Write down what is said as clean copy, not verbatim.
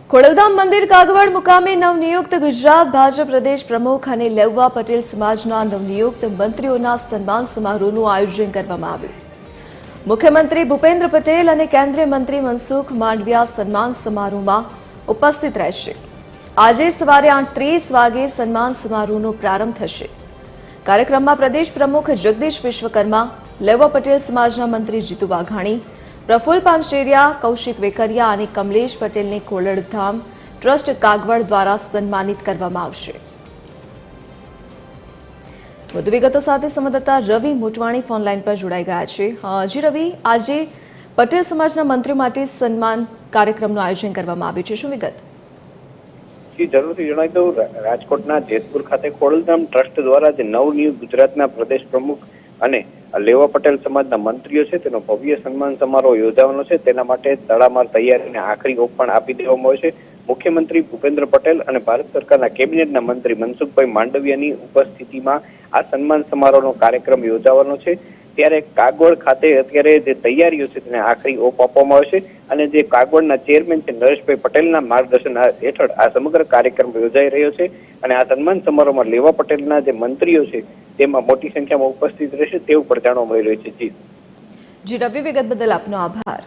ખોડલધામ મંદિર કાગવડ મુકામે નવનિયુક્ત ગુજરાત ભાજપ પ્રદેશ પ્રમુખ અને લેઉવા પટેલ સમાજના નવનિયુક્ત મંત્રીઓના સન્માન સમારોહનું આયોજન કરવામાં આવ્યું. મુખ્યમંત્રી ભૂપેન્દ્ર પટેલ અને કેન્દ્રીય મંત્રી મનસુખ માંડવિયા સન્માન સમારોહમાં ઉપસ્થિત રહેશે. આજે સવારે 8:30 વાગે સન્માન સમારોહનો પ્રારંભ થશે. કાર્યક્રમમાં પ્રદેશ પ્રમુખ જગદીશ વિશ્વકર્મા, લેઉવા પટેલ સમાજના મંત્રી જીતુ વાઘાણી, પ્રફુલ્લ પાનશેરિયા, કૌશિક વેકરિયા અને કમલેશ પટેલને ખોડલધામ ટ્રસ્ટ કાગવડ દ્વારા સન્માનિત કરવામાં આવશે. વધુ વિગતો સાથે સંવાદદાતા રવિ મોટવાણી ફોનલાઈન પર જોડાઈ ગયા છે. જી રવિ, આજે પટેલ સમાજના મંત્રીઓ માટે સન્માન કાર્યક્રમનું આયોજન કરવામાં આવ્યું છે, શું વિગત? જી જરૂરથી જણાવી દઉં, રાજકોટના જેતપુર ખાતે ખોડલધામ ટ્રસ્ટ દ્વારા જે નવનિયુક્ત ગુજરાતના પ્રદેશ પ્રમુખ અને લેવા પટેલ સમાજના મંત્રીઓ છે તેનો ભવ્ય સન્માન સમારોહ યોજાવાનો છે. તેના માટે તડામાર તૈયારીને આખરી ઓપ પણ આપી દેવામાં આવે છે. મુખ્યમંત્રી ભૂપેન્દ્ર પટેલ અને ભારત સરકારના કેબિનેટના મંત્રી મનસુખભાઈ માંડવિયાની ઉપસ્થિતિમાં આ સન્માન સમારોહનો કાર્યક્રમ યોજાવાનો છે. ત્યારે કાગવડ ખાતે અત્યારે જે તૈયારીઓ છે તેને આખરી ઓપ આપવામાં આવે છે અને જે કાગવડના ચેરમેન છે નરેશભાઈ પટેલના માર્ગદર્શન હેઠળ આ સમગ્ર કાર્યક્રમ યોજાઈ રહ્યો છે અને આ સન્માન સમારોહમાં લેવા પટેલના જે મંત્રીઓ છે તેમાં મોટી સંખ્યામાં ઉપસ્થિત રહેશે તેવું પણ જાણવા મળી રહ્યું છે. જી રવિ, વિગત બદલ આપનો આભાર.